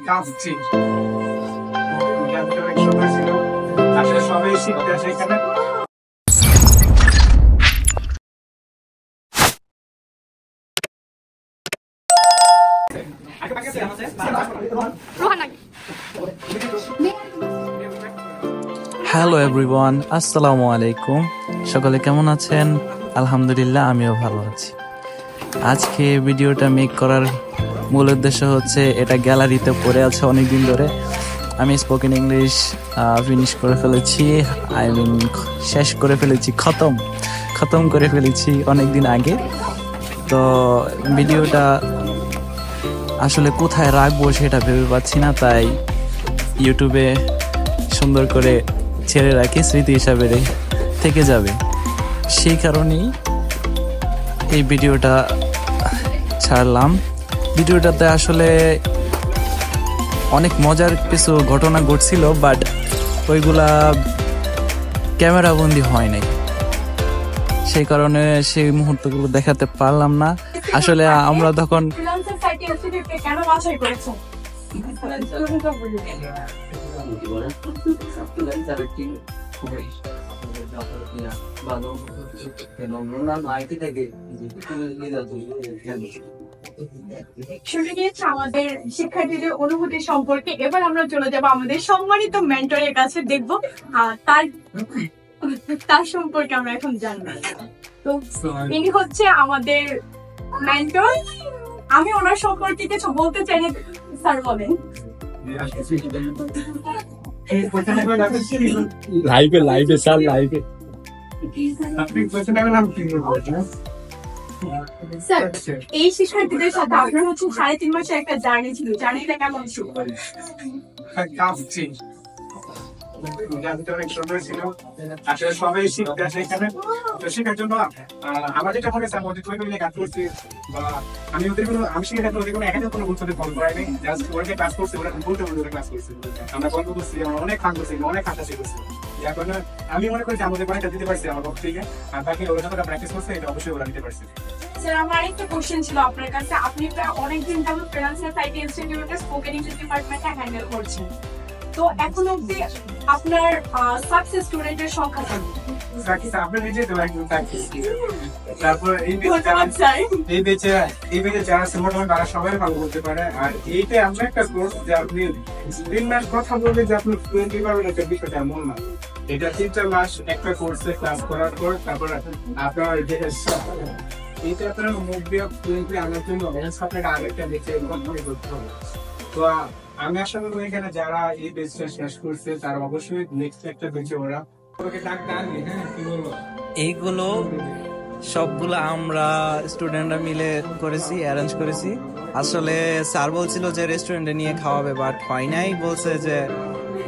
কাঁপছি। অনেক সুন্দর ছিল। আসলে সবাই শিখতে আসে এখানে। হ্যালো এভরিওয়ান, আসসালামু আলাইকুম। সকলে কেমন আছেন? আলহামদুলিল্লাহ, আমিও ভালো আছি। আজকে ভিডিওটা মেক করার মূল উদ্দেশ্য হচ্ছে, এটা গ্যালারিতে পড়ে আছে অনেকদিন ধরে। আমি স্পোকেন ইংলিশ ফিনিশ করে ফেলেছি, শেষ করে ফেলেছি, খতম করে ফেলেছি অনেকদিন আগে। তো ভিডিওটা আসলে কোথায় রাখবো সেটা ভেবে পাচ্ছি না, তাই ইউটিউবে সুন্দর করে ছেড়ে রাখি, স্মৃতি হিসাবে থেকে যাবে। সেই কারণেই এই ভিডিওটা ছাড়লাম। ভিডিওটাতে আসলে অনেক মজার কিছু ঘটনা ঘটছিল, বাট ওইগুলা ক্যামেরা বন্দি হয় নাই, সেই কারণে সেই মুহূর্তগুলো দেখাতে পারলাম না। আসলে আমরা তখন শুনে নিয়েছে আমাদের শিক্ষার্থীদের অনুভূতি সম্পর্কে। এবার আমরা চলে যাবো আমাদের সম্মানিত মেন্টরের কাছে, দেখবো তার সম্পর্কে আমরা এখন জানবো। তো ইনি হচ্ছে আমাদের মেন্টর। আমি ওনার সম্পর্কে কিছু বলতে চাই, স্যার বলেন। লাইভে স্যার লাইভে স্যার, এই শিক্ষার্থীদের সাথে আপনার হচ্ছে 3.5 মাসের একটা জার্নি ছিল। জার্নিটা কেমন ছিল? কাঁপছি। অনেক সুন্দর ছিল। আসলে সবাই শিখতে আসে এখানে। তো শেখার জন্য আমার যেটা মনে হয়, ওদের তুমি কাজ করছি বা আমি শিখে থাকলে ওদের কোনো একাধিক কোনো গুরুত্ব ফলো করাইনি। জাস্ট ওরা ক্লাস করছে, ওরা বলতে ওরা ক্লাস করছে, আমরা গল্প করছি, আমরা অনেক খান করছি, অনেক হাসাহাসি করছি। এখন আমি মনে করি যে আমাদের অনেকটা দিতে পারছি আমার পক্ষ থেকে, আর বাকি ওরা যতটা প্র্যাকটিস করছে এটা অবশ্যই ওরা দিতে পারছে। স্যার, আমার আরেকটা কোশ্চেন ছিল আপনার কাছে। আপনি প্রায় অনেকদিন যাবত ফ্রিল্যান্সার সাইট ইনস্টিটিউটে স্পোকেন ইংলিশ ডিপার্টমেন্টটা হ্যান্ডেল করছেন। তো এখন অবধি আপনার সাকসেস স্টুডেন্টের সংখ্যা কত? আপনার নিজে তো একদম তারপর এই বেচে যারা আছে মোটামুটি তারা সবাই ভালো বলতে পারে। আর এইটা এমন একটা কোর্স যে আপনি 3 মাস কথা বলবে যে আপনি ফ্লুয়েন্টলি পারবেন, একটা বিষয়টা এমন না। এটা 3 মাস একটা কোর্সে ক্লাস করার পর তারপর আপনার এইটা আপনার মুখ দিয়ে ফ্লুয়েন্টলি আনার জন্য আপনাকে আরেকটা দেখে করতে হবে। তো আমি আশা করবো এখানে যারা এই বেচটা শেষ করছে তারা অবশ্যই নেক্সট একটা বেচে ওরা এইগুলো সবগুলো আমরা স্টুডেন্টরা মিলে করেছি, অ্যারেঞ্জ করেছি। আসলে স্যার বলছিল যে রেস্টুরেন্টে নিয়ে খাওয়াবে, বাট হয় নাই। বলছে যে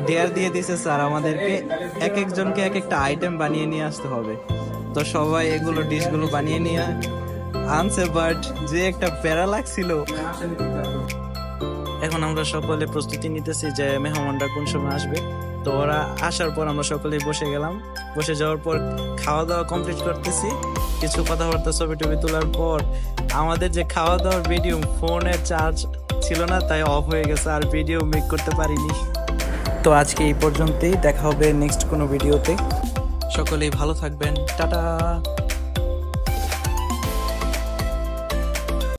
ডেয়ার দিয়ে দিছে স্যার আমাদেরকে, এক একজনকে এক একটা আইটেম বানিয়ে নিয়ে আসতে হবে। তো সবাই এগুলো ডিশগুলো বানিয়ে নিয়ে আনছে, বাট যে একটা প্যারা লাগছিল। এখন আমরা সকলে প্রস্তুতি নিতেছি যে মেহমানরা কোন সময় আসবে। তো ওরা আসার পর আমরা সকলে বসে গেলাম। বসে যাওয়ার পর খাওয়া দাওয়া কমপ্লিট করতেছি। কিছু কথাবার্তা, ছবি টবি তোলার পর আমাদের যে খাওয়া দাওয়ার ভিডিও, ফোনের চার্জ ছিল না, তাই অফ হয়ে গেছে, আর ভিডিও মেক করতে পারিনি। তো আজকে এই পর্যন্তই, দেখা হবে নেক্সট কোনো ভিডিওতে। সকলেই ভালো থাকবেন, টাটা।